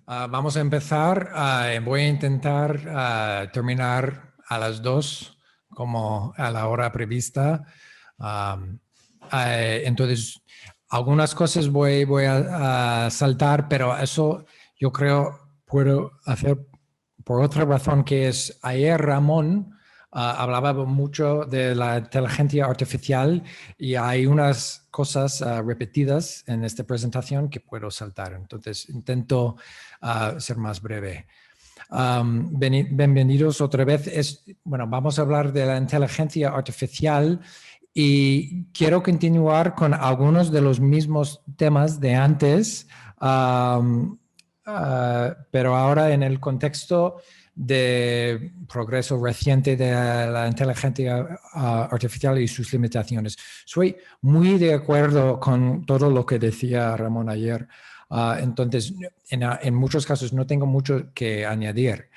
Vamos a empezar. Voy a intentar terminar a las 2 como a la hora prevista. Entonces, algunas cosas voy a saltar, pero eso yo creo puedo hacer por otra razón, que es ayer Ramón hablaba mucho de la inteligencia artificial y hay unas cosas repetidas en esta presentación que puedo saltar. Entonces, intento ser más breve. Bienvenidos otra vez. Bueno, vamos a hablar de la inteligencia artificial y quiero continuar con algunos de los mismos temas de antes, pero ahora en el contexto de progreso reciente de la inteligencia artificial y sus limitaciones. Soy muy de acuerdo con todo lo que decía Ramón ayer. Entonces, en muchos casos no tengo mucho que añadir,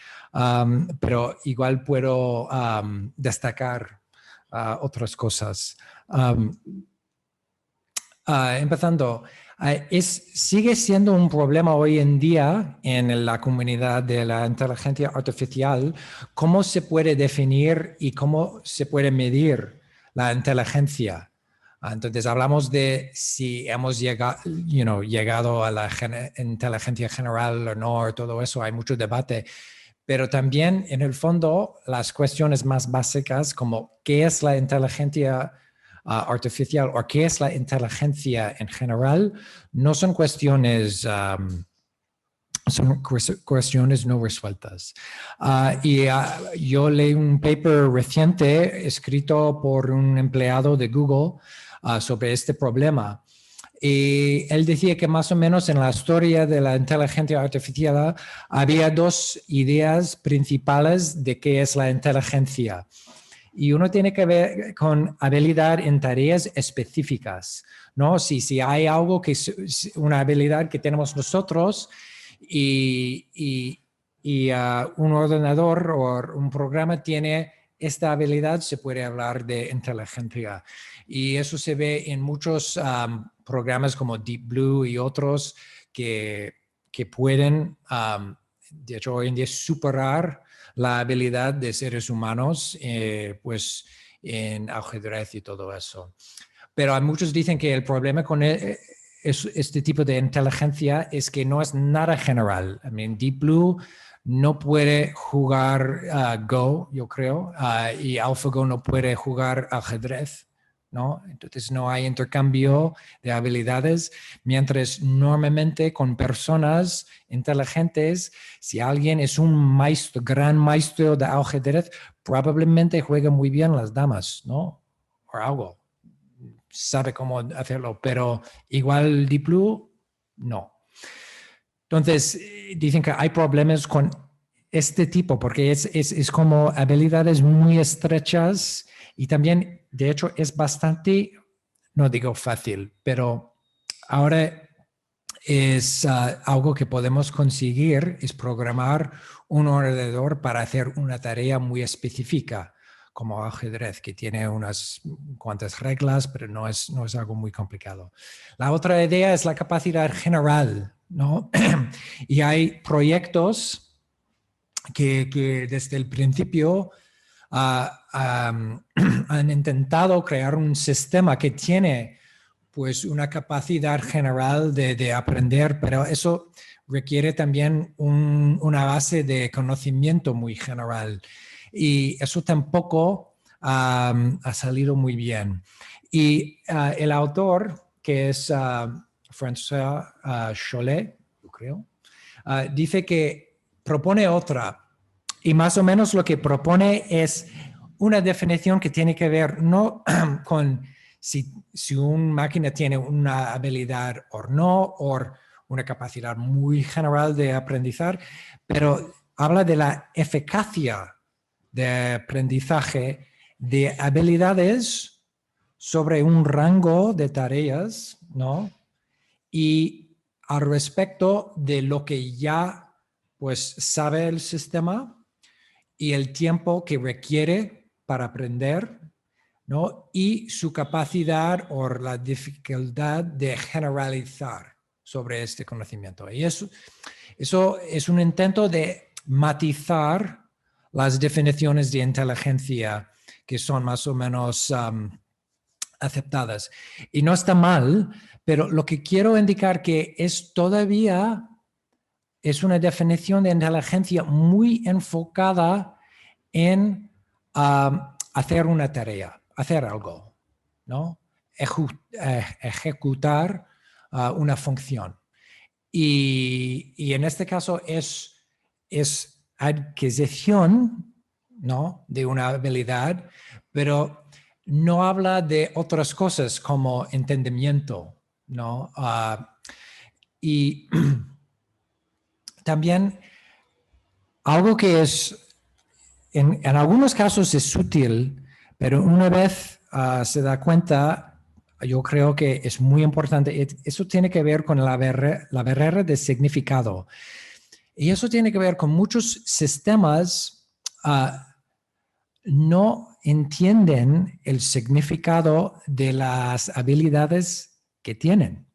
pero igual puedo destacar otras cosas. Empezando, sigue siendo un problema hoy en día en la comunidad de la inteligencia artificial cómo se puede definir y cómo se puede medir la inteligencia. Entonces hablamos de si hemos llegado a la inteligencia general o no, todo eso, hay mucho debate. Pero también en el fondo las cuestiones más básicas como qué es la inteligencia artificial o qué es la inteligencia en general, no son cuestiones, son cuestiones no resueltas. Yo leí un paper reciente escrito por un empleado de Google sobre este problema. Y él decía que más o menos en la historia de la inteligencia artificial había dos ideas principales de qué es la inteligencia. Y uno tiene que ver con habilidad en tareas específicas, ¿no? Si hay algo que es una habilidad que tenemos nosotros y un ordenador o un programa tiene esta habilidad, se puede hablar de inteligencia. Y eso se ve en muchos programas como Deep Blue y otros que pueden, de hecho, hoy en día superar la habilidad de seres humanos, pues en ajedrez y todo eso. Pero muchos dicen que el problema con este tipo de inteligencia es que no es nada general. Deep Blue no puede jugar Go, yo creo, y AlphaGo no puede jugar ajedrez, ¿no? Entonces no hay intercambio de habilidades, mientras normalmente con personas inteligentes, si alguien es un maestro, gran maestro de ajedrez, probablemente juega muy bien las damas, ¿no? O algo. Sabe cómo hacerlo, pero igual Deep Blue, no. Entonces, dicen que hay problemas con este tipo, porque es como habilidades muy estrechas y también, de hecho, es bastante, no digo fácil, pero ahora es algo que podemos conseguir, es programar un ordenador para hacer una tarea muy específica, como ajedrez, que tiene unas cuantas reglas, pero no es algo muy complicado. La otra idea es la capacidad general, ¿no? Y hay proyectos que desde el principio han intentado crear un sistema que tiene pues una capacidad general de aprender, pero eso requiere también una base de conocimiento muy general y eso tampoco ha salido muy bien. Y el autor, que es François Chollet, yo creo, dice que propone otra y más o menos lo que propone es una definición que tiene que ver no con si una máquina tiene una habilidad o no, o una capacidad muy general de aprendizar, pero habla de la eficacia de aprendizaje de habilidades sobre un rango de tareas, ¿no? Y al respecto de lo que ya pues sabe el sistema y el tiempo que requiere para aprender, ¿no? Y su capacidad o la dificultad de generalizar sobre este conocimiento. Y eso Eso es un intento de matizar las definiciones de inteligencia que son más o menos aceptadas. Y no está mal, pero lo que quiero indicar que es todavía es una definición de inteligencia muy enfocada en hacer una tarea, hacer algo, ¿no? Ejecutar una función. Y en este caso es adquisición, ¿no?, de una habilidad, pero no habla de otras cosas como entendimiento, ¿no? Y también algo que es, en algunos casos es sutil, pero una vez se da cuenta, yo creo que es muy importante. Eso tiene que ver con la barrera de significado. Y eso tiene que ver con muchos sistemas no entienden el significado de las habilidades que tienen.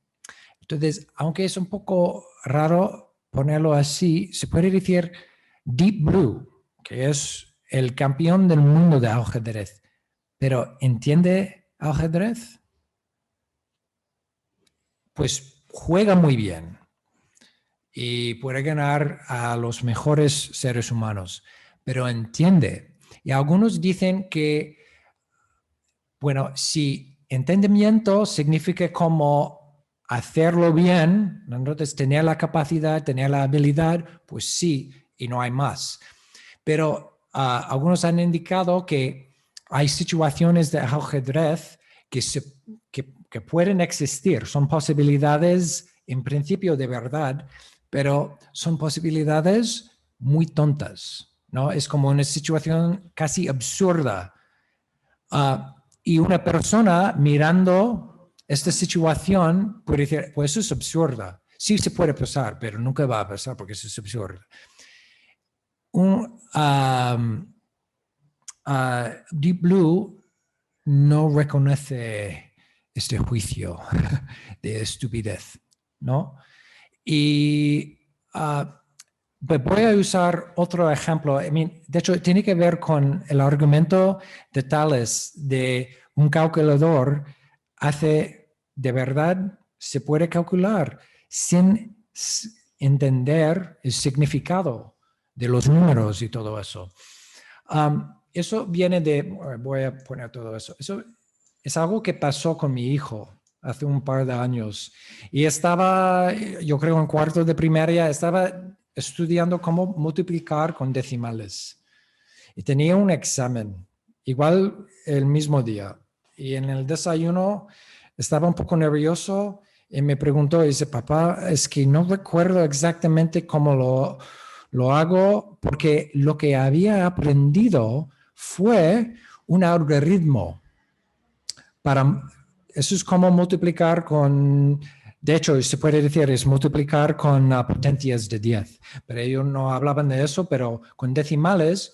Entonces, aunque es un poco raro ponerlo así, se puede decir Deep Blue, que es el campeón del mundo de ajedrez. Pero ¿entiende ajedrez? Pues juega muy bien y puede ganar a los mejores seres humanos, pero entiende. Y algunos dicen que, bueno, si entendimiento significa como hacerlo bien, entonces tener la capacidad, tener la habilidad, pues sí, y no hay más. Pero algunos han indicado que hay situaciones de ajedrez que pueden existir, son posibilidades en principio de verdad, pero son posibilidades muy tontas, ¿no? Es como una situación casi absurda. Y una persona mirando esta situación puede decir, pues eso es absurda. Sí se puede pasar, pero nunca va a pasar porque eso es absurdo. Deep Blue no reconoce este juicio de estupidez, ¿no? Y voy a usar otro ejemplo. De hecho, tiene que ver con el argumento de Tales de un calculador de verdad, se puede calcular sin entender el significado de los números y todo eso. Eso viene voy a poner todo eso. Eso es algo que pasó con mi hijo hace un par de años. Y estaba, yo creo, en cuarto de primaria, estaba estudiando cómo multiplicar con decimales. Y tenía un examen, igual el mismo día. Y en el desayuno estaba un poco nervioso y me preguntó, dice, papá, es que no recuerdo exactamente cómo lo hago, porque lo que había aprendido fue un algoritmo eso es como multiplicar de hecho, se puede decir, es multiplicar con potencias de 10, pero ellos no hablaban de eso, pero con decimales,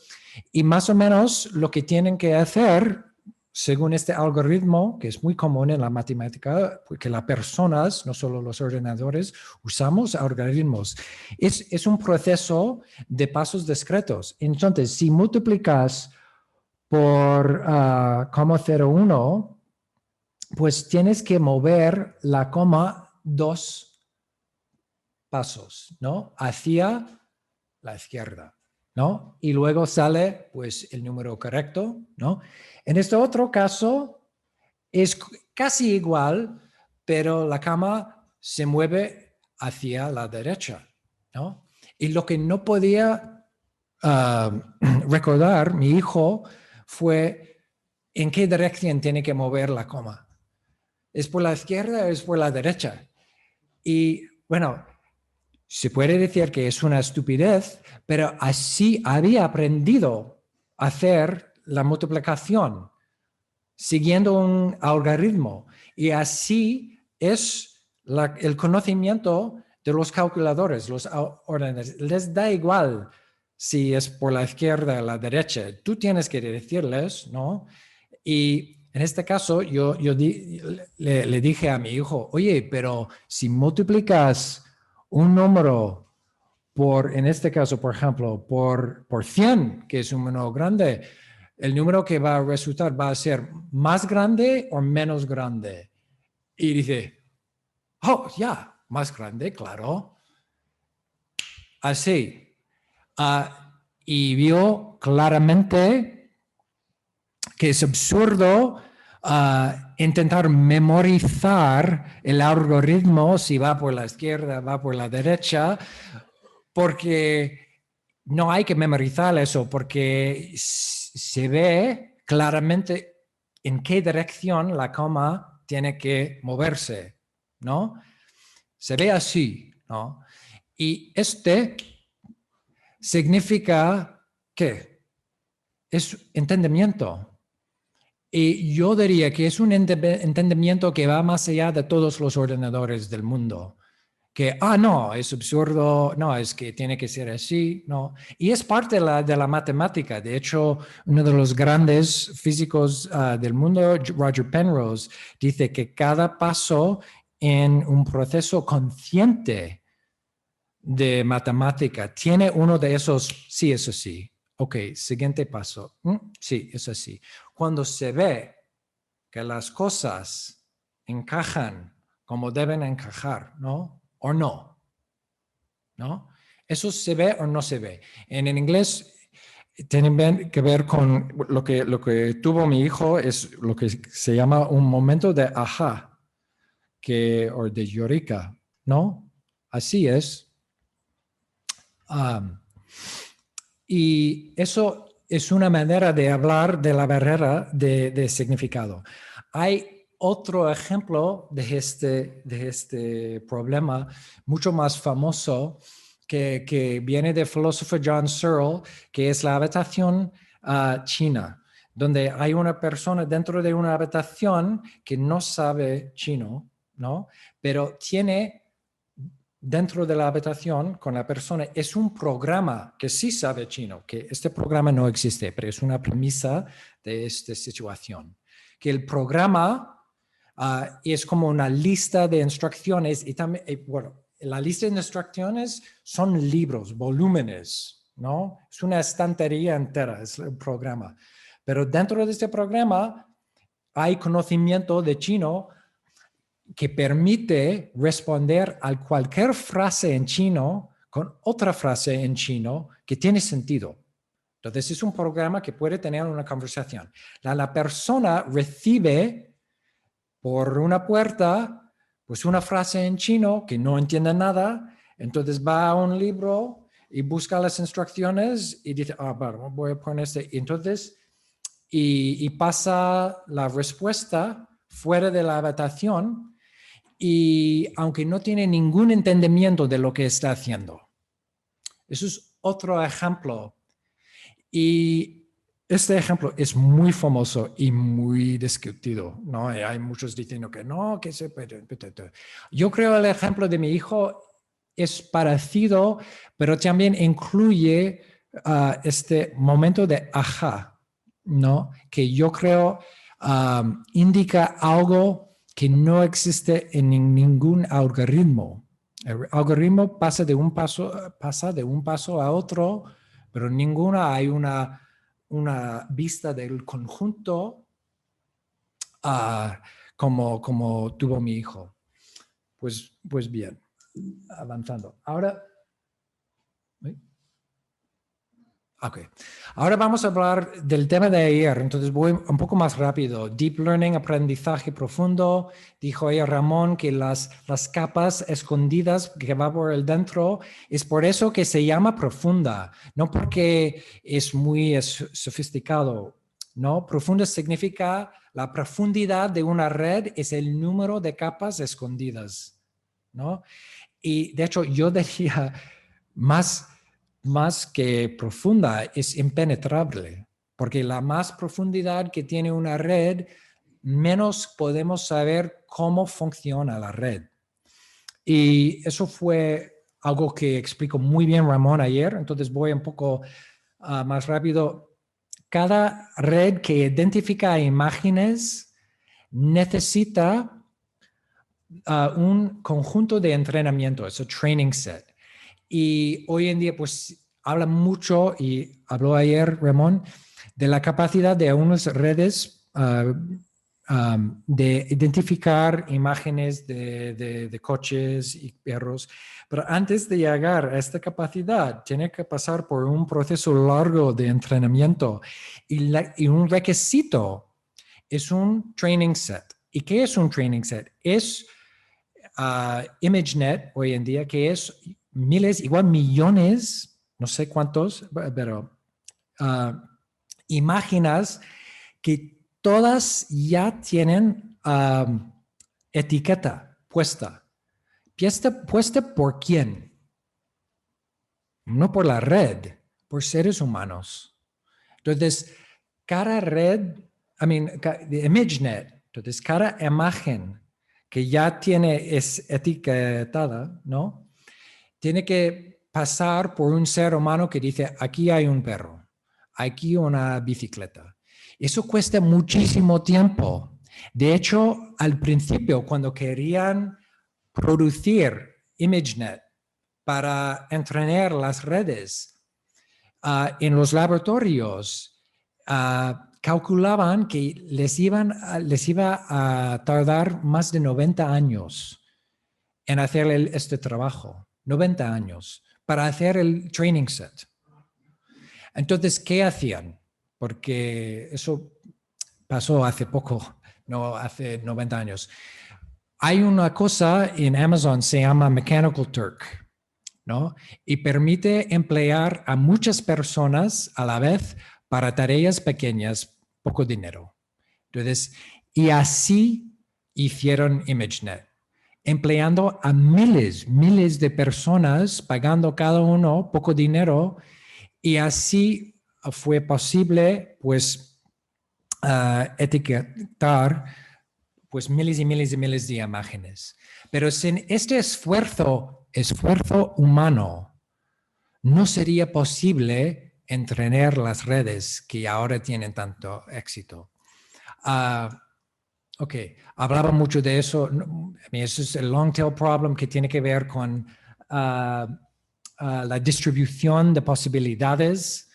y más o menos lo que tienen que hacer, según este algoritmo, que es muy común en la matemática, porque las personas, no solo los ordenadores, usamos algoritmos. Es un proceso de pasos discretos. Entonces, si multiplicas por como 0,1, pues tienes que mover la coma 2 pasos, ¿no? Hacia la izquierda, ¿no? Y luego sale, pues, el número correcto, ¿no? En este otro caso es casi igual, pero la coma se mueve hacia la derecha, ¿no? Y lo que no podía recordar mi hijo fue en qué dirección tiene que mover la coma. ¿Es por la izquierda o es por la derecha? Y bueno, se puede decir que es una estupidez, pero así había aprendido a hacer la multiplicación siguiendo un algoritmo. Y así es el conocimiento de los calculadores, los ordenadores. Les da igual si es por la izquierda o la derecha. Tú tienes que decirles, ¿no? Y en este caso, yo le dije a mi hijo, oye, pero si multiplicas un número en este caso, por ejemplo, por 100, que es un número grande, el número que va a resultar va a ser más grande o menos grande. Y dice, oh, ya, más grande, claro. Así. Y vio claramente que es absurdo intentar memorizar el algoritmo si va por la izquierda, va por la derecha, porque no hay que memorizar eso, porque se ve claramente en qué dirección la coma tiene que moverse, ¿no? Se ve así, ¿no? Y este significa que es entendimiento. Y yo diría que es un entendimiento que va más allá de todos los ordenadores del mundo. Que, no, es absurdo, no, es que tiene que ser así, no. Y es parte de la matemática. De hecho, uno de los grandes físicos del mundo, Roger Penrose, dice que cada paso en un proceso consciente de matemática tiene uno de esos, sí, es así. Ok, siguiente paso. Sí, es así. Cuando se ve que las cosas encajan como deben encajar, ¿no? O no, ¿no? Eso se ve o no se ve. En inglés tiene que ver con lo que tuvo mi hijo, es lo que se llama un momento de ajá, o de eureka, ¿no? Así es. Y eso es una manera de hablar de la barrera de significado. Hay otro ejemplo de este problema mucho más famoso que viene del filósofo John Searle, que es la habitación china, donde hay una persona dentro de una habitación que no sabe chino, ¿no? Pero tiene dentro de la habitación con la persona es un programa que sí sabe chino, que este programa no existe, pero es una premisa de esta situación, que el programa es como una lista de instrucciones y también, bueno, la lista de instrucciones son libros, volúmenes, ¿no? Es una estantería entera, es el programa. Pero dentro de este programa hay conocimiento de chino que permite responder a cualquier frase en chino con otra frase en chino que tiene sentido. Entonces es un programa que puede tener una conversación. La persona recibe por una puerta pues una frase en chino que no entiende nada, entonces va a un libro y busca las instrucciones y dice, bueno, voy a poner este. Entonces, y pasa la respuesta fuera de la habitación y aunque no tiene ningún entendimiento de lo que está haciendo. Eso es otro ejemplo. Y este ejemplo es muy famoso y muy discutido, ¿no? Hay muchos diciendo que no, que se puede. Yo creo el ejemplo de mi hijo es parecido, pero también incluye este momento de ajá, ¿no? Que yo creo indica algo que no existe en ningún algoritmo. El algoritmo pasa de un paso a otro, pero ninguna hay una vista del conjunto como tuvo mi hijo. Pues bien, avanzando. Ahora, okay. Ahora vamos a hablar del tema de ayer, entonces voy un poco más rápido. Deep Learning, aprendizaje profundo. Dijo ayer Ramón que las capas escondidas que va por el dentro, es por eso que se llama profunda, no porque es muy sofisticado, ¿no? Profunda significa la profundidad de una red es el número de capas escondidas, ¿no? Y de hecho yo diría más que profunda, es impenetrable, porque la más profundidad que tiene una red, menos podemos saber cómo funciona la red. Y eso fue algo que explicó muy bien Ramón ayer, entonces voy un poco más rápido. Cada red que identifica imágenes necesita un conjunto de entrenamiento, es un training set. Y hoy en día, pues, habla mucho, y habló ayer Ramón, de la capacidad de unas redes de identificar imágenes de coches y perros. Pero antes de llegar a esta capacidad, tiene que pasar por un proceso largo de entrenamiento. Y un requisito es un training set. ¿Y qué es un training set? Es ImageNet hoy en día, que es miles, igual millones, no sé cuántos, pero imágenes que todas ya tienen etiqueta puesta. ¿Puesta por quién? No por la red, por seres humanos. Entonces, cada red, ImageNet, entonces cada imagen que ya es etiquetada, ¿no? Tiene que pasar por un ser humano que dice, aquí hay un perro, aquí una bicicleta. Eso cuesta muchísimo tiempo. De hecho, al principio, cuando querían producir ImageNet para entrenar las redes en los laboratorios, calculaban que les iba a tardar más de 90 años en hacer este trabajo. 90 años para hacer el training set. Entonces, ¿qué hacían? Porque eso pasó hace poco, no hace 90 años. Hay una cosa en Amazon, se llama Mechanical Turk, ¿no? Y permite emplear a muchas personas a la vez para tareas pequeñas, poco dinero. Entonces, y así hicieron ImageNet, empleando a miles de personas, pagando cada uno poco dinero, y así fue posible, pues, etiquetar, pues, miles y miles de imágenes. Pero sin este esfuerzo humano, no sería posible entrenar las redes que ahora tienen tanto éxito. Ok, hablaba mucho de eso. Eso es el long tail problem que tiene que ver con la distribución de posibilidades.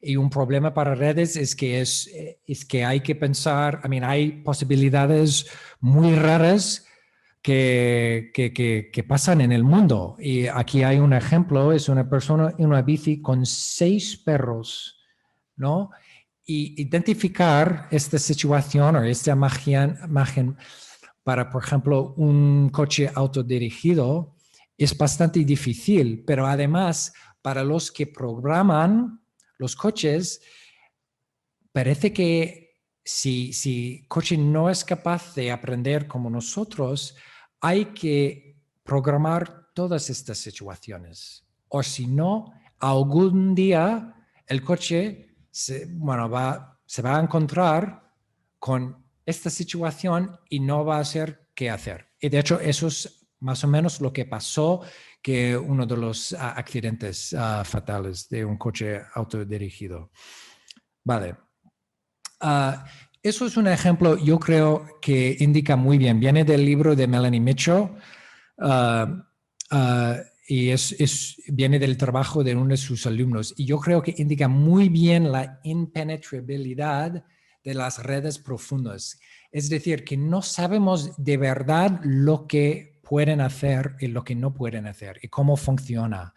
Y un problema para redes es que hay que pensar, hay posibilidades muy raras que pasan en el mundo. Y aquí hay un ejemplo, es una persona en una bici con 6 perros, ¿no? Y identificar esta situación o esta imagen para, por ejemplo, un coche autodirigido es bastante difícil, pero además para los que programan los coches, parece que si coche no es capaz de aprender como nosotros, hay que programar todas estas situaciones. O si no, algún día el coche se va a encontrar con esta situación y no va a saber qué hacer. Y de hecho, eso es más o menos lo que pasó, que uno de los accidentes fatales de un coche autodirigido. Vale. Eso es un ejemplo, yo creo, que indica muy bien. Viene del libro de Melanie Mitchell y viene del trabajo de uno de sus alumnos. Y yo creo que indica muy bien la impenetrabilidad de las redes profundas. Es decir, que no sabemos de verdad lo que pueden hacer y lo que no pueden hacer y cómo funciona.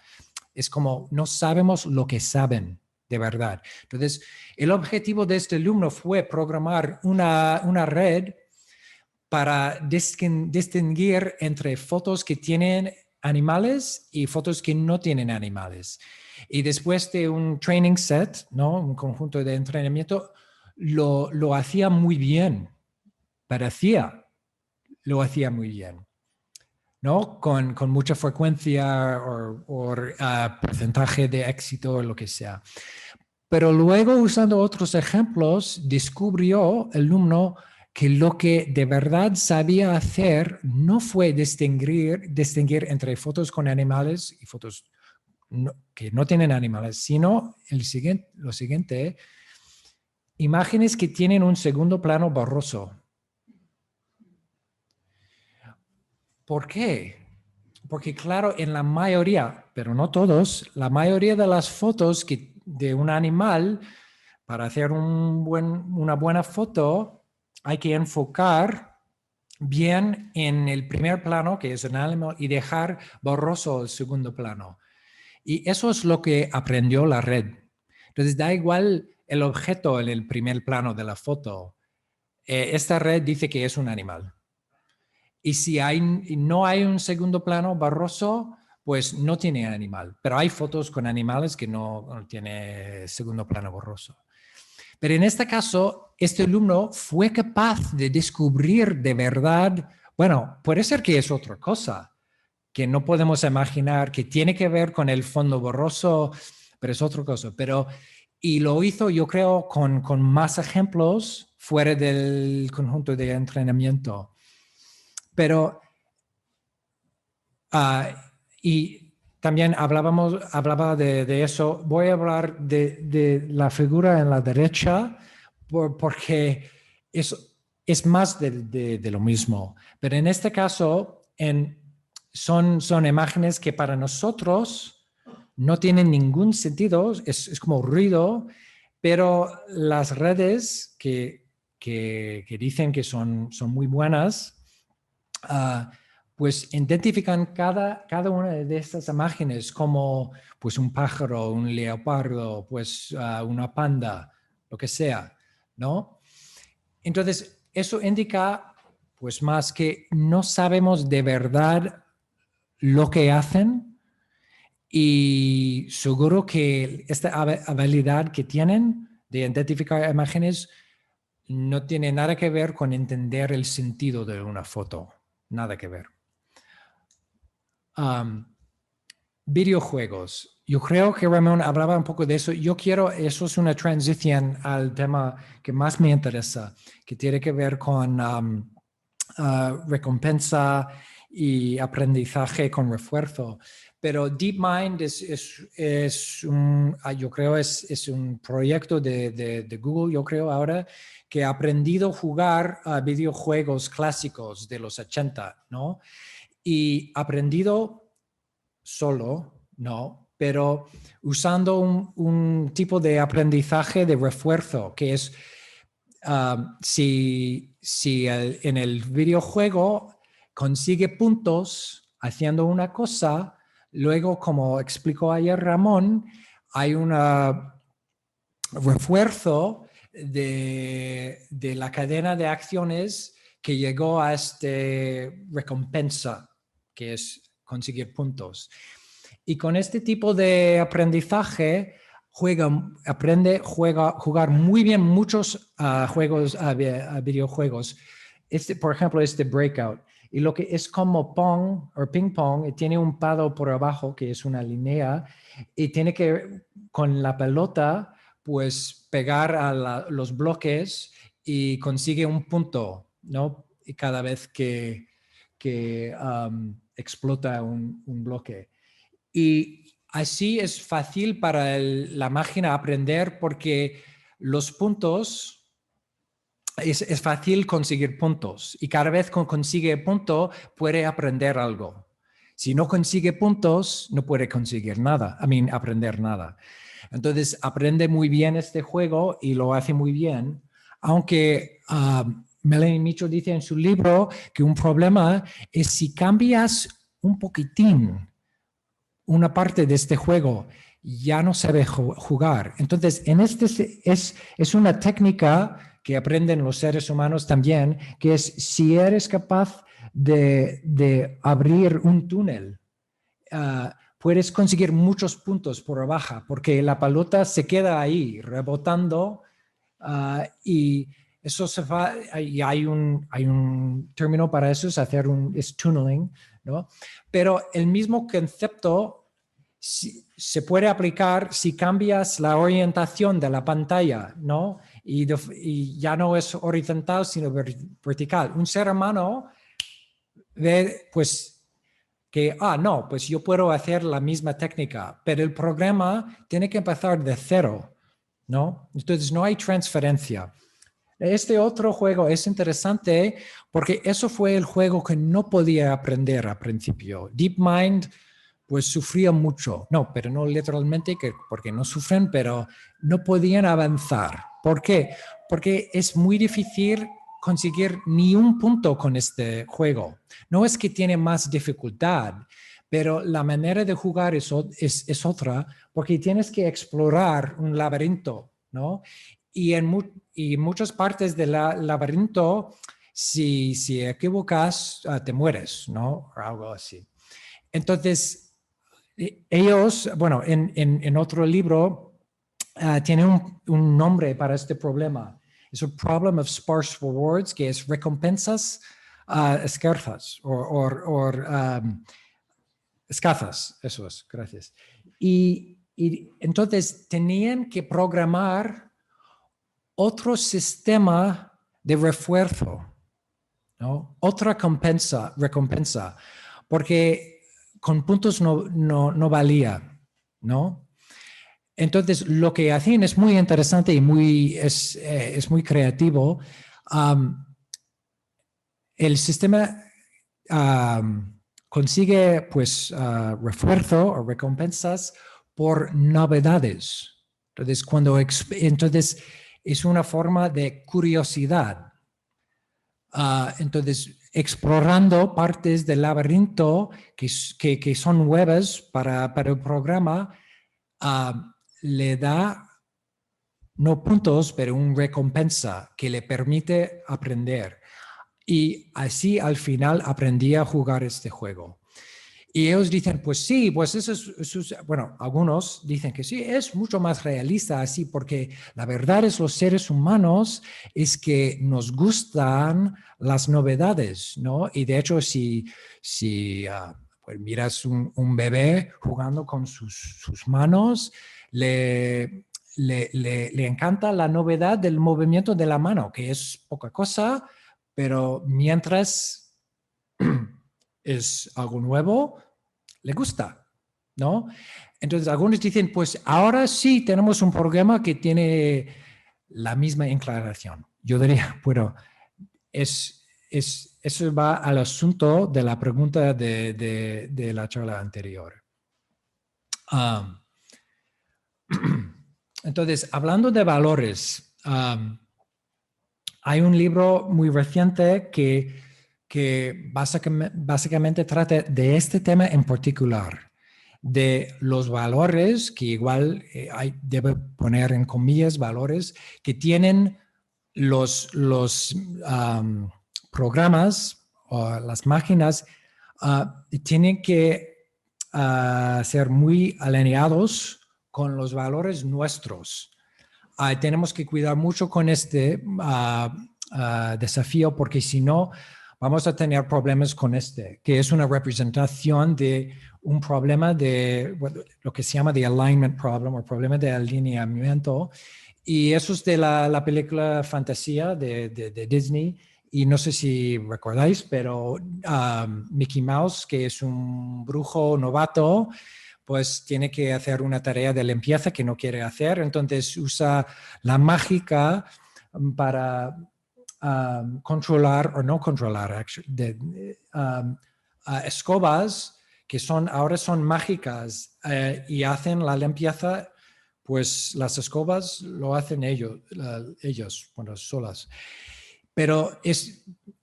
Es como no sabemos lo que saben de verdad. Entonces, el objetivo de este alumno fue programar una red para distinguir entre fotos que tienen animales y fotos que no tienen animales. Y después de un training set, ¿no? Un conjunto de entrenamiento, lo hacía muy bien. Lo hacía muy bien, ¿no? Con mucha frecuencia o porcentaje de éxito o lo que sea. Pero luego, usando otros ejemplos, descubrió el alumno que lo que de verdad sabía hacer no fue distinguir entre fotos con animales y fotos que no tienen animales, sino lo siguiente, imágenes que tienen un segundo plano borroso. ¿Por qué? Porque claro, en la mayoría, pero no todos, la mayoría de las fotos de un animal, para hacer una buena foto, hay que enfocar bien en el primer plano, que es un animal, y dejar borroso el segundo plano. Y eso es lo que aprendió la red. Entonces, da igual el objeto en el primer plano de la foto. Esta red dice que es un animal. Y si no hay un segundo plano borroso, pues no tiene animal. Pero hay fotos con animales que no tiene segundo plano borroso. Pero en este caso, este alumno fue capaz de descubrir de verdad, bueno, puede ser que es otra cosa, que no podemos imaginar, que tiene que ver con el fondo borroso, pero es otra cosa. Y lo hizo, yo creo, con más ejemplos fuera del conjunto de entrenamiento. Pero, y también hablaba de eso. Voy a hablar de la figura en la derecha porque es más de lo mismo. Pero en este caso, son imágenes que para nosotros no tienen ningún sentido, es como ruido, pero las redes que dicen que son muy buenas, pues identifican cada una de estas imágenes como pues un pájaro, un leopardo, pues una panda, lo que sea, ¿no? Entonces, eso indica pues más que no sabemos de verdad lo que hacen y seguro que esta habilidad que tienen de identificar imágenes no tiene nada que ver con entender el sentido de una foto, nada que ver. Videojuegos. Yo creo que Ramón hablaba un poco de eso. Eso es una transición al tema que más me interesa, que tiene que ver con recompensa y aprendizaje con refuerzo. Pero DeepMind yo creo, es un proyecto de Google, yo creo ahora, que ha aprendido a jugar a videojuegos clásicos de los 80, ¿no? Y aprendido solo, no, pero usando un tipo de aprendizaje de refuerzo, que es si en el videojuego consigue puntos haciendo una cosa, luego, como explicó ayer Ramón, hay un refuerzo de la cadena de acciones que llegó a esta recompensa, que es conseguir puntos. Y con este tipo de aprendizaje aprende a jugar muy bien muchos videojuegos. Por ejemplo, este Breakout. Y lo que es como ping pong, tiene un palo por abajo que es una línea y tiene que con la pelota pues pegar a los bloques y consigue un punto, ¿no? Y cada vez que explota un bloque. Y así es fácil para la máquina aprender porque los puntos, es fácil conseguir puntos y cada vez que consigue punto puede aprender algo. Si no consigue puntos, no puede conseguir nada, aprender nada. Entonces aprende muy bien este juego y lo hace muy bien, aunque Melanie Mitchell dice en su libro que un problema es si cambias un poquitín una parte de este juego, ya no sabe jugar. Entonces, es una técnica que aprenden los seres humanos también, que es si eres capaz de abrir un túnel, puedes conseguir muchos puntos por abajo, porque la pelota se queda ahí rebotando y eso se va, y hay un término para eso, es tunneling, ¿no? Pero el mismo concepto se puede aplicar si cambias la orientación de la pantalla, ¿no? Y ya no es horizontal, sino vertical. Un ser humano ve, pues, que, no, pues yo puedo hacer la misma técnica, pero el programa tiene que empezar de cero, ¿no? Entonces no hay transferencia. Este otro juego es interesante porque eso fue el juego que no podía aprender al principio. DeepMind pues sufrían mucho. No, pero no literalmente, porque no sufren, pero no podían avanzar. ¿Por qué? Porque es muy difícil conseguir ni un punto con este juego. No es que tiene más dificultad, pero la manera de jugar es otra, porque tienes que explorar un laberinto, ¿no? Y muchas partes del laberinto, si equivocas, te mueres, ¿no? O algo así. Entonces, ellos, bueno, en otro libro, tienen un nombre para este problema. Es un problem of sparse rewards, que es recompensas escasas o escasas, eso es, gracias. Y entonces tenían que programar otro sistema de refuerzo, ¿no? Otra recompensa, porque con puntos no valía, ¿no? Entonces, lo que hacían es muy interesante y es muy creativo. Um, el sistema consigue, pues, refuerzo o recompensas por novedades. Entonces, es una forma de curiosidad. Entonces, explorando partes del laberinto que son nuevas para el programa, le da no puntos, pero una recompensa que le permite aprender. Y así al final aprendí a jugar este juego. Y ellos dicen, pues sí, pues bueno, algunos dicen que sí, es mucho más realista así, porque la verdad es los seres humanos es que nos gustan las novedades, ¿no? Y de hecho, si pues miras un bebé jugando con sus manos, le encanta la novedad del movimiento de la mano, que es poca cosa, pero mientras es algo nuevo, le gusta, ¿no? Entonces, algunos dicen, pues ahora sí tenemos un programa que tiene la misma inclinación. Yo diría, bueno, eso va al asunto de la pregunta de la charla anterior. Entonces, hablando de valores, hay un libro muy reciente que básicamente trata de este tema en particular, de los valores, que igual debe poner en comillas valores, que tienen los programas o las máquinas, tienen que ser muy alineados con los valores nuestros. Tenemos que cuidar mucho con este desafío, porque si no, vamos a tener problemas con este, que es una representación de un problema de lo que se llama the alignment problem, o problema de alineamiento. Y eso es de la película Fantasía de Disney. Y no sé si recordáis, pero Mickey Mouse, que es un brujo novato, pues tiene que hacer una tarea de limpieza que no quiere hacer, entonces usa la mágica para controlar o no controlar escobas que ahora son mágicas y hacen la limpieza, pues las escobas lo hacen ellos, bueno, solas. Pero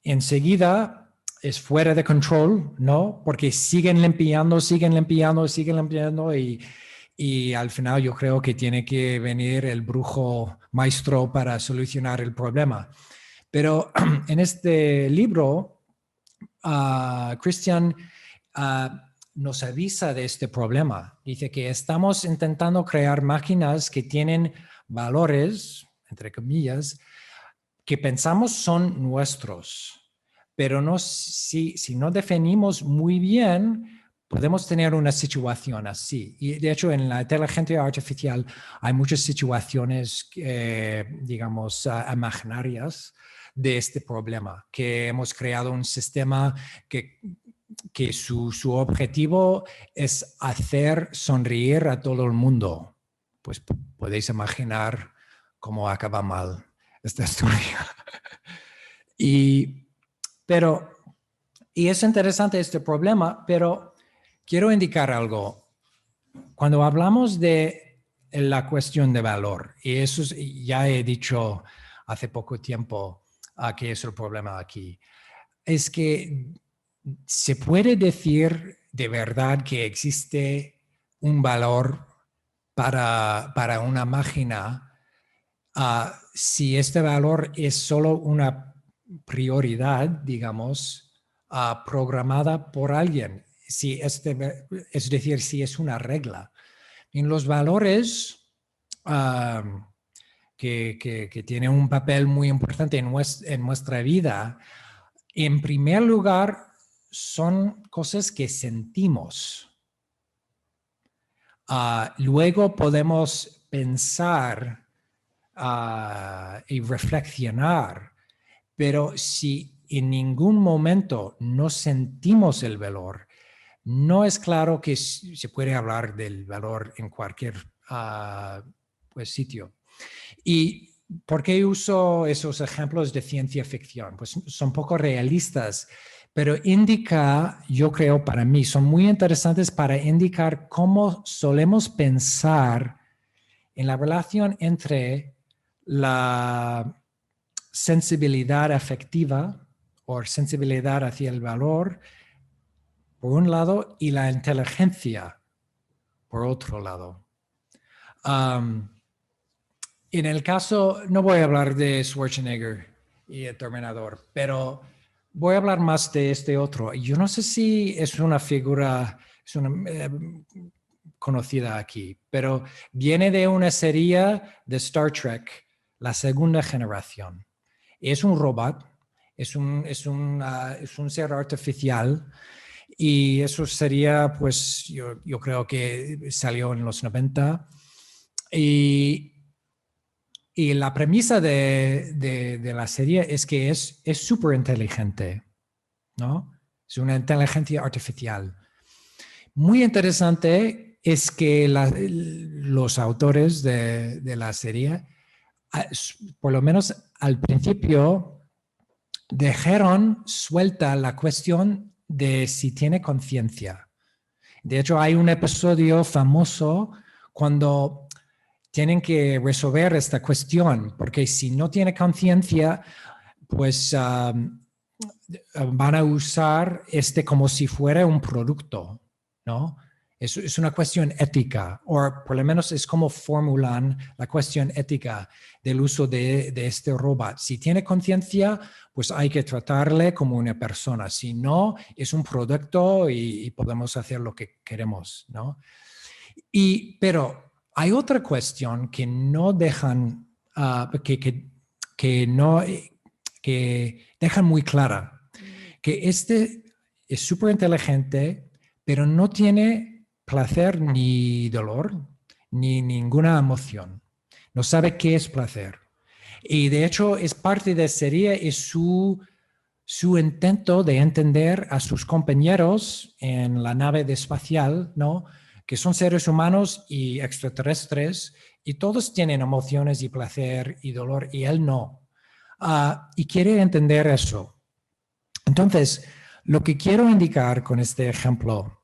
enseguida es fuera de control, ¿no? Porque siguen limpiando y al final yo creo que tiene que venir el brujo maestro para solucionar el problema. Pero en este libro, Christian nos avisa de este problema. Dice que estamos intentando crear máquinas que tienen valores, entre comillas, que pensamos son nuestros, pero si no definimos muy bien, podemos tener una situación así. Y de hecho, en la inteligencia artificial hay muchas situaciones, digamos, imaginarias de este problema, que hemos creado un sistema que su objetivo es hacer sonreír a todo el mundo. Pues podéis imaginar cómo acaba mal esta historia. Y es interesante este problema, pero quiero indicar algo. Cuando hablamos de la cuestión de valor, y eso ya he dicho hace poco tiempo que es el problema aquí, es que se puede decir de verdad que existe un valor para una máquina si este valor es solo una prioridad, digamos, programada por alguien. Es decir, si es una regla. En los valores que tienen un papel muy importante en nuestra vida, en primer lugar, son cosas que sentimos. Luego podemos pensar y reflexionar, pero si en ningún momento no sentimos el valor, no es claro que se puede hablar del valor en cualquier pues, sitio. ¿Y por qué uso esos ejemplos de ciencia ficción? Pues son poco realistas, pero indica, yo creo para mí, son muy interesantes para indicar cómo solemos pensar en la relación entre la sensibilidad afectiva o sensibilidad hacia el valor, por un lado, y la inteligencia, por otro lado. En el caso, no voy a hablar de Schwarzenegger y el Terminator, pero voy a hablar más de este otro. Yo no sé si es una figura conocida aquí, pero viene de una serie de Star Trek, la segunda generación. Es un robot, es un ser artificial y eso sería, pues, yo creo que salió en los 90. Y la premisa de la serie es que es súper inteligente, ¿no? Es una inteligencia artificial. Muy interesante es que los autores de la serie, por lo menos al principio, dejaron suelta la cuestión de si tiene conciencia. De hecho, hay un episodio famoso cuando tienen que resolver esta cuestión, porque si no tiene conciencia, pues van a usar como si fuera un producto, ¿no? Es una cuestión ética, o por lo menos es como formulan la cuestión ética del uso de este robot. Si tiene conciencia, pues hay que tratarle como una persona. Si no, es un producto y podemos hacer lo que queremos, ¿no? Pero hay otra cuestión que no dejan, que dejan muy clara, que este es súper inteligente, pero no tiene placer ni dolor, ni ninguna emoción. No sabe qué es placer. Y de hecho es parte de serie, es su intento de entender a sus compañeros en la nave espacial, ¿no? Que son seres humanos y extraterrestres, y todos tienen emociones y placer y dolor, y él no. Y quiere entender eso. Entonces, lo que quiero indicar con este ejemplo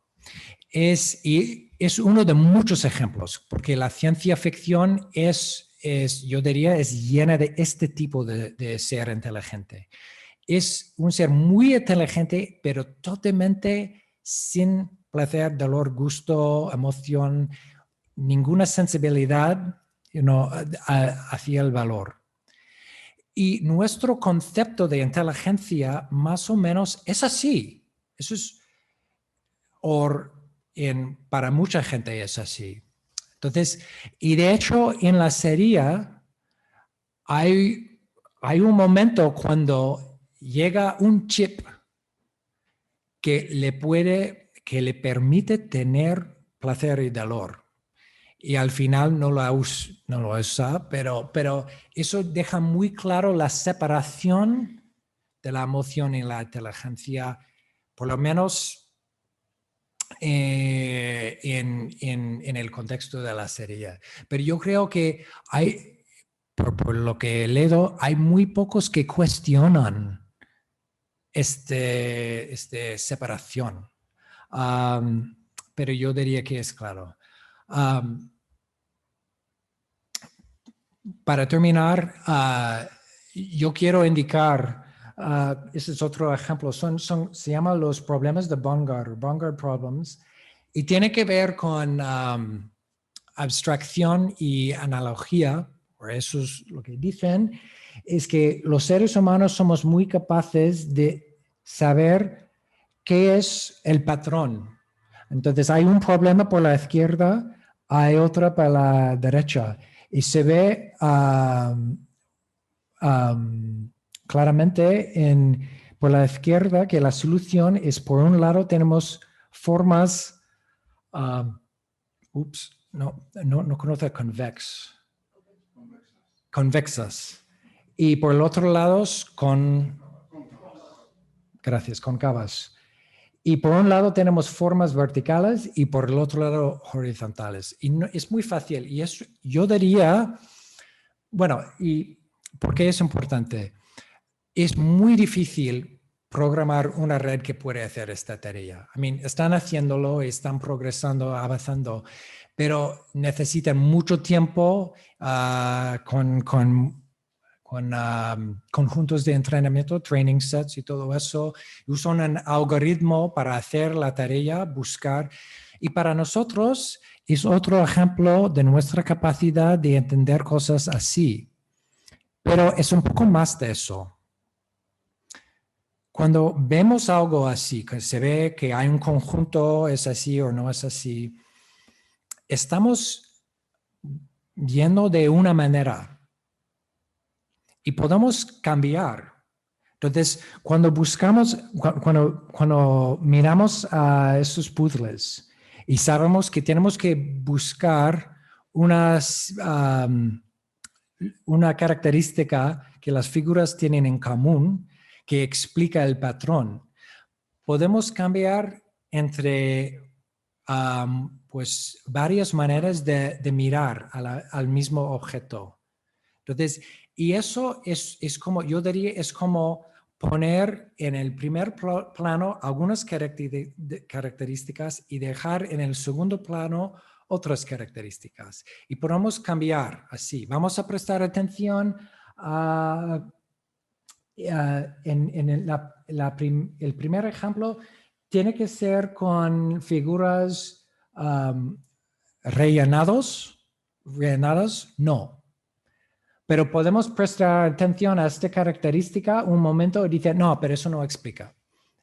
y es uno de muchos ejemplos, porque la ciencia ficción yo diría, es llena de este tipo de ser inteligente. Es un ser muy inteligente, pero totalmente sin placer, dolor, gusto, emoción, ninguna sensibilidad hacia el valor. Y nuestro concepto de inteligencia más o menos es así. Eso es, para mucha gente es así. Entonces, y de hecho en la serie hay un momento cuando llega un chip que le permite tener placer y dolor. Y al final no lo usa, pero eso deja muy claro la separación de la emoción y la inteligencia, por lo menos en el contexto de la serie. Pero yo creo que por lo que he leído, hay muy pocos que cuestionan esta separación. pero yo diría que es claro. Para terminar, yo quiero indicar, ese es otro ejemplo, se llaman los problemas de Bongard Problems, y tiene que ver con abstracción y analogía. Por eso es lo que dicen, es que los seres humanos somos muy capaces de saber qué es el patrón. Entonces hay un problema por la izquierda, hay otro para la derecha. Y se ve claramente por la izquierda que la solución es, por un lado, tenemos formas, no conoce convexas. Y por el otro lado, concavas. Y por un lado tenemos formas verticales y por el otro lado horizontales. Y es muy fácil. Y yo diría, bueno, ¿y por qué es importante? Es muy difícil programar una red que puede hacer esta tarea. Están haciéndolo, están progresando, avanzando, pero necesitan mucho tiempo con conjuntos de entrenamiento, training sets y todo eso. Usan un algoritmo para hacer la tarea, buscar. Y para nosotros es otro ejemplo de nuestra capacidad de entender cosas así. Pero es un poco más de eso. Cuando vemos algo así, que se ve que hay un conjunto, es así o no es así, estamos yendo de una manera y podemos cambiar. Entonces, cuando miramos a esos puzzles y sabemos que tenemos que buscar una característica que las figuras tienen en común, que explica el patrón, podemos cambiar entre pues varias maneras de mirar al mismo objeto. Entonces, y eso es como, yo diría, es como poner en el primer plano algunas características y dejar en el segundo plano otras características. Y podemos cambiar así. Vamos a prestar atención el primer ejemplo tiene que ser con figuras rellenadas, no. Pero podemos prestar atención a esta característica un momento y decir, no, pero eso no explica.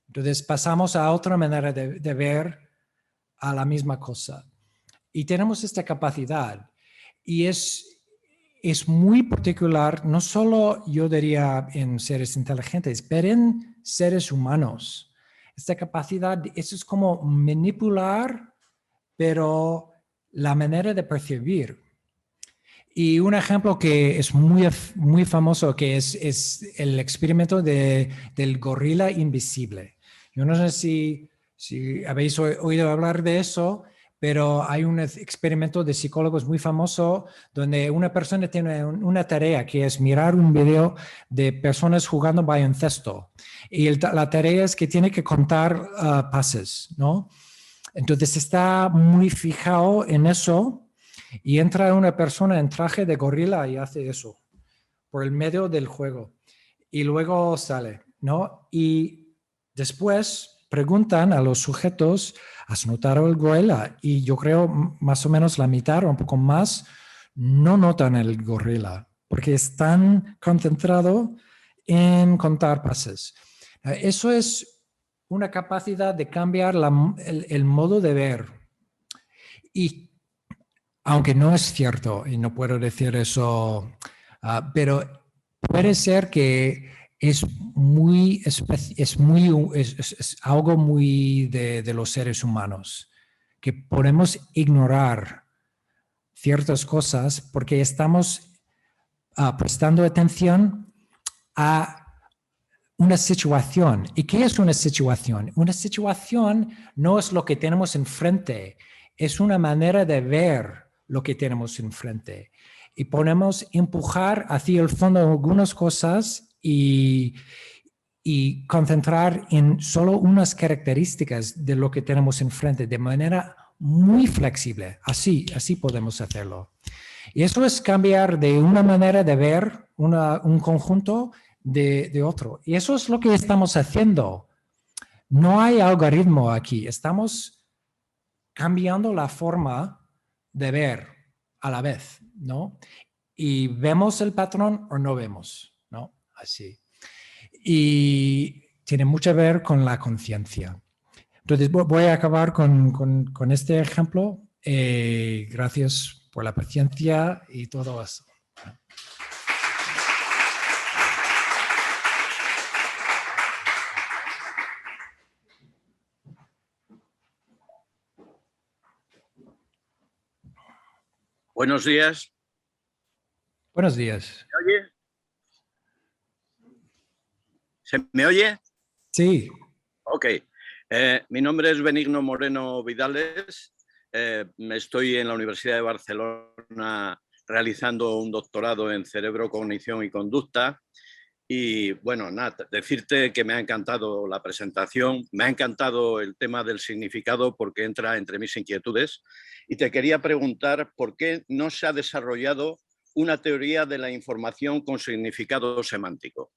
Entonces pasamos a otra manera de ver a la misma cosa. Y tenemos esta capacidad. Y es muy particular, no solo yo diría en seres inteligentes, pero en seres humanos. Esta capacidad, eso es como manipular, pero la manera de percibir. Y un ejemplo que es muy famoso, que es el experimento del gorila invisible. Yo no sé si habéis oído hablar de eso, pero hay un experimento de psicólogos muy famoso donde una persona tiene una tarea que es mirar un video de personas jugando baloncesto. Y la tarea es que tiene que contar pases, ¿no? Entonces está muy fijado en eso. Y entra una persona en traje de gorila y hace eso por el medio del juego. Y luego sale, ¿no? Y después preguntan a los sujetos, ¿has notado el gorila? Y yo creo más o menos la mitad o un poco más no notan el gorila porque están concentrados en contar pases. Eso es una capacidad de cambiar el modo de ver. Y aunque no es cierto, y no puedo decir eso, pero puede ser que es algo muy de los seres humanos, que podemos ignorar ciertas cosas porque estamos prestando atención a una situación. ¿Y qué es una situación? Una situación no es lo que tenemos enfrente, es una manera de ver lo que tenemos enfrente. Y podemos empujar hacia el fondo algunas cosas y concentrar en solo unas características de lo que tenemos enfrente de manera muy flexible. Así podemos hacerlo. Y eso es cambiar de una manera de ver un conjunto de otro. Y eso es lo que estamos haciendo. No hay algoritmo aquí. Estamos cambiando la forma de ver a la vez, ¿no? Y vemos el patrón o no vemos, ¿no? Así. Y tiene mucho que ver con la conciencia. Entonces voy a acabar con este ejemplo. Gracias por la paciencia y todo eso. Buenos días. Buenos días. ¿Me oye? ¿Se me oye? Sí. Ok. Mi nombre es Benigno Moreno Vidales. Estoy en la Universidad de Barcelona realizando un doctorado en cerebro, cognición y conducta. Y bueno, nada, decirte que me ha encantado la presentación, me ha encantado el tema del significado porque entra entre mis inquietudes. Y te quería preguntar por qué no se ha desarrollado una teoría de la información con significado semántico.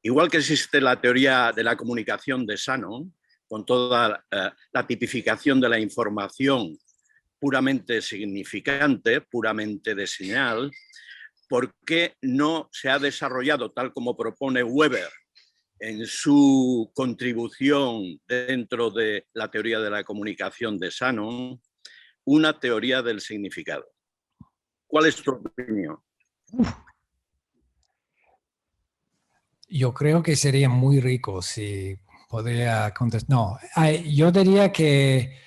Igual que existe la teoría de la comunicación de Shannon, con toda la tipificación de la información puramente significante, puramente de señal, ¿por qué no se ha desarrollado, tal como propone Weber en su contribución dentro de la teoría de la comunicación de Shannon, una teoría del significado? ¿Cuál es tu opinión? Yo creo que sería muy rico si podría contestar. No, yo diría que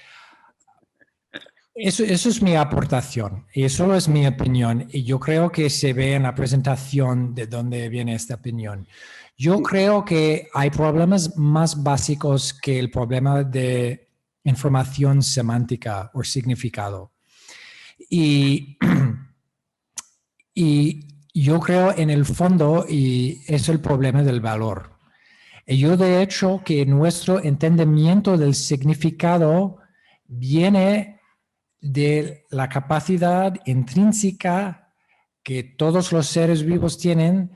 eso es mi aportación y eso es mi opinión. Y yo creo que se ve en la presentación de dónde viene esta opinión. Yo creo que hay problemas más básicos que el problema de información semántica o significado. Y yo creo en el fondo, y es el problema del valor. Y yo de hecho que nuestro entendimiento del significado viene de la capacidad intrínseca que todos los seres vivos tienen,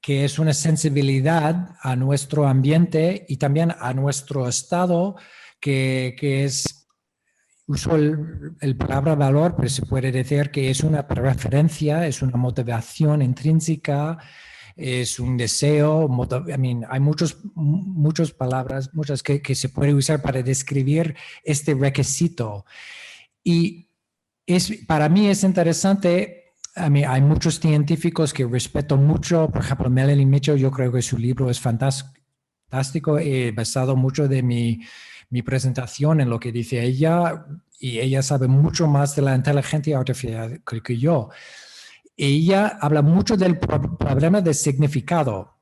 que es una sensibilidad a nuestro ambiente y también a nuestro estado, que es, uso el palabra valor, pero se puede decir que es una preferencia, es una motivación intrínseca, es un deseo. Hay muchas palabras, muchas que se puede usar para describir este requisito. Y para mí es interesante. Hay muchos científicos que respeto mucho, por ejemplo, Melanie Mitchell, yo creo que su libro es fantástico. He basado mucho de mi presentación en lo que dice ella, y ella sabe mucho más de la inteligencia artificial que yo. Ella habla mucho del problema de significado,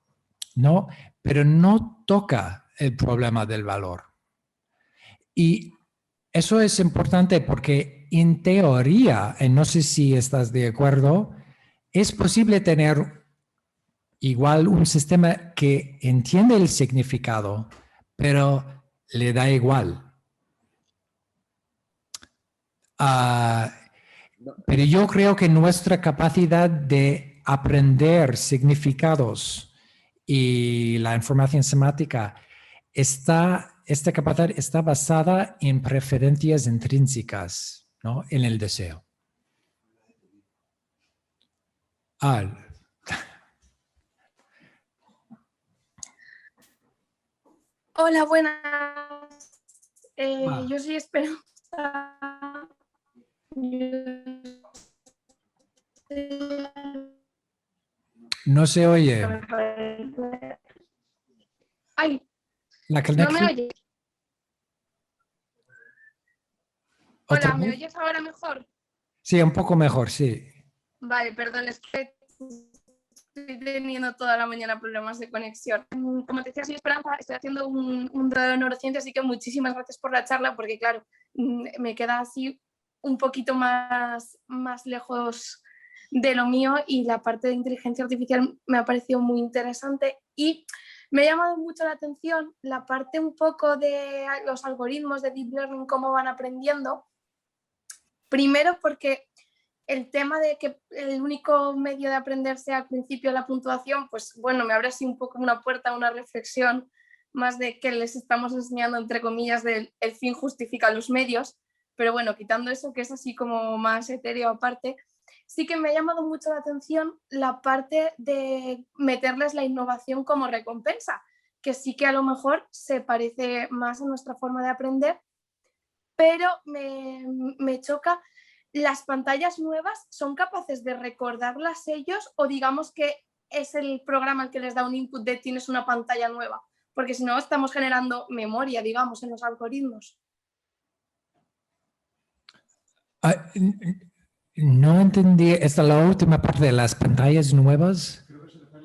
¿no? Pero no toca el problema del valor. Y eso es importante porque en teoría, y no sé si estás de acuerdo, es posible tener igual un sistema que entiende el significado, pero le da igual. Pero yo creo que nuestra capacidad de aprender significados y la información semántica esta capacidad está basada en preferencias intrínsecas, ¿no? En el deseo. Hola, buenas. Yo soy Esperanza. No se oye. Ay, La ¿no me oyes? Hola, ¿me oyes ahora mejor? Sí, un poco mejor, sí. Vale, perdón, es que estoy teniendo toda la mañana problemas de conexión. Como te decía, soy Esperanza, estoy haciendo un grado de neurociencia, así que muchísimas gracias por la charla, porque claro, me queda así un poquito más lejos de lo mío, y la parte de inteligencia artificial me ha parecido muy interesante. Y Me ha llamado mucho la atención la parte un poco de los algoritmos de Deep Learning, cómo van aprendiendo. Primero porque el tema de que el único medio de aprender sea al principio la puntuación, pues bueno, me abre así un poco una puerta a una reflexión más de que les estamos enseñando, entre comillas, del el fin justifica los medios, pero bueno, quitando eso, que es así como más etéreo aparte, sí que me ha llamado mucho la atención la parte de meterles la innovación como recompensa, que sí que a lo mejor se parece más a nuestra forma de aprender, pero me choca. ¿Las pantallas nuevas son capaces de recordarlas ellos o digamos que es el programa el que les da un input de tienes una pantalla nueva? Porque si no estamos generando memoria, digamos, en los algoritmos. No entendí, esta es la última parte de las pantallas nuevas.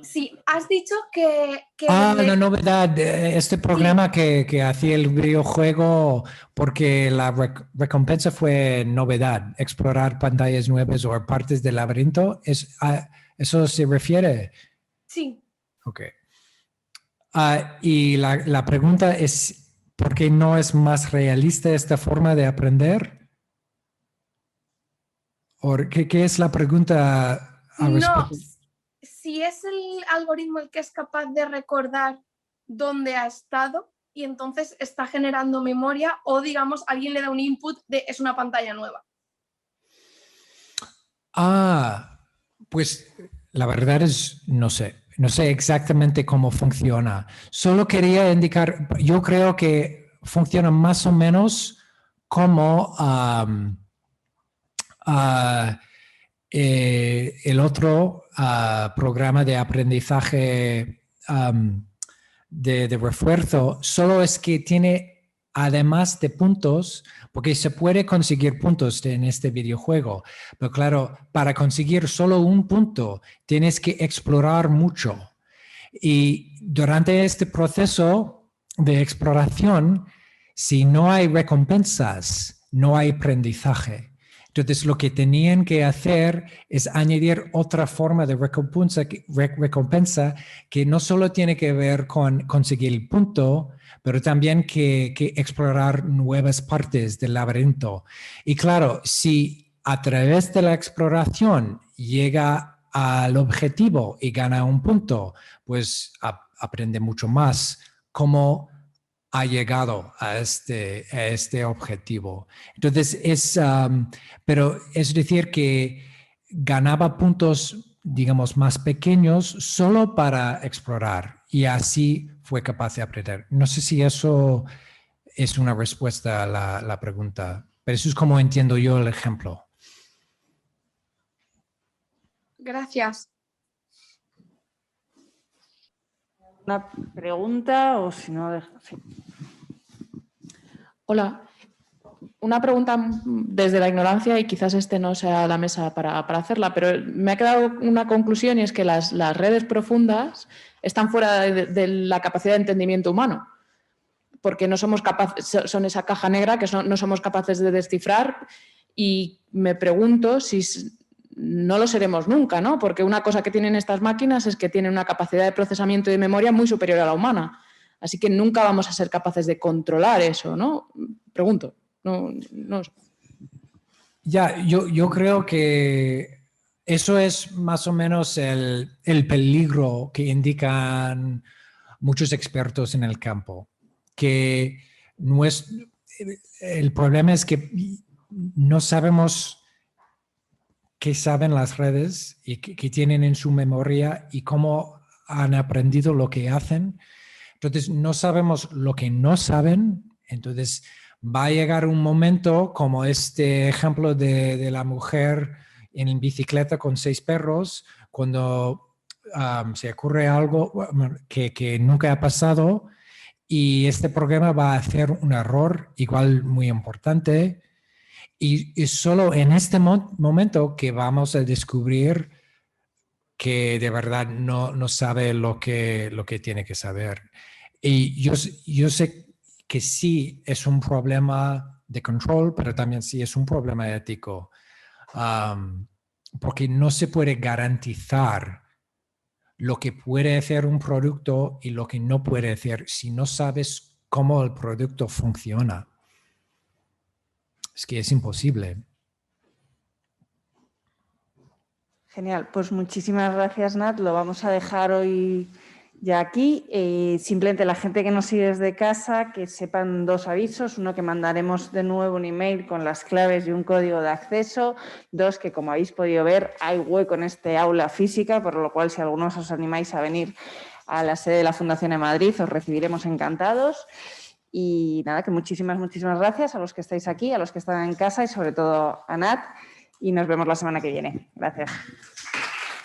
Sí, has dicho que la novedad, este programa sí. que hacía el videojuego, porque la recompensa fue novedad, explorar pantallas nuevas o partes del laberinto, ¿eso se refiere? Sí. Ok. Y la pregunta es, ¿por qué no es más realista esta forma de aprender? ¿Qué es la pregunta al respecto? No, si es el algoritmo el que es capaz de recordar dónde ha estado y entonces está generando memoria o digamos alguien le da un input de es una pantalla nueva. Pues la verdad es, no sé exactamente cómo funciona. Solo quería indicar, yo creo que funciona más o menos como el otro programa de aprendizaje de refuerzo, solo es que tiene, además de puntos, porque se puede conseguir puntos en este videojuego, pero claro, para conseguir solo un punto tienes que explorar mucho. Y durante este proceso de exploración, si no hay recompensas, no hay aprendizaje. Entonces, lo que tenían que hacer es añadir otra forma de recompensa que no solo tiene que ver con conseguir el punto, pero también que explorar nuevas partes del laberinto. Y claro, si a través de la exploración llega al objetivo y gana un punto, pues aprende mucho más cómo ha llegado a este objetivo. Entonces, pero es decir que ganaba puntos, digamos, más pequeños solo para explorar y así fue capaz de aprender. No sé si eso es una respuesta a la pregunta, pero eso es como entiendo yo el ejemplo. Gracias. Una pregunta o si no, sí. Hola, una pregunta desde la ignorancia y quizás este no sea la mesa para hacerla, pero me ha quedado una conclusión y es que las redes profundas están fuera de la capacidad de entendimiento humano, porque no somos capaces, son esa caja negra que no somos capaces de descifrar y me pregunto si no lo seremos nunca, ¿no? Porque una cosa que tienen estas máquinas es que tienen una capacidad de procesamiento y de memoria muy superior a la humana. Así que nunca vamos a ser capaces de controlar eso, ¿no? Pregunto. No. Ya, yo creo que eso es más o menos el peligro que indican muchos expertos en el campo, que el problema es que no sabemos qué saben las redes y qué tienen en su memoria y cómo han aprendido lo que hacen. Entonces, no sabemos lo que no saben. Entonces, va a llegar un momento como este ejemplo de la mujer en bicicleta con 6 perros, cuando se ocurre algo que nunca ha pasado y este programa va a hacer un error igual muy importante. Y es solo en este momento que vamos a descubrir que de verdad no sabe lo que tiene que saber. Y yo sé que sí es un problema de control, pero también sí es un problema ético, porque no se puede garantizar lo que puede hacer un producto y lo que no puede hacer si no sabes cómo el producto funciona. Es que es imposible. Genial, pues muchísimas gracias, Nat. Lo vamos a dejar hoy ya aquí. Simplemente la gente que nos sigue desde casa, que sepan 2 avisos. 1, que mandaremos de nuevo un email con las claves y un código de acceso. 2, que como habéis podido ver, hay hueco en este aula física, por lo cual si algunos os animáis a venir a la sede de la Fundación en Madrid, os recibiremos encantados. Y nada, que muchísimas gracias a los que estáis aquí, a los que están en casa y sobre todo a Nat. Y nos vemos la semana que viene. Gracias.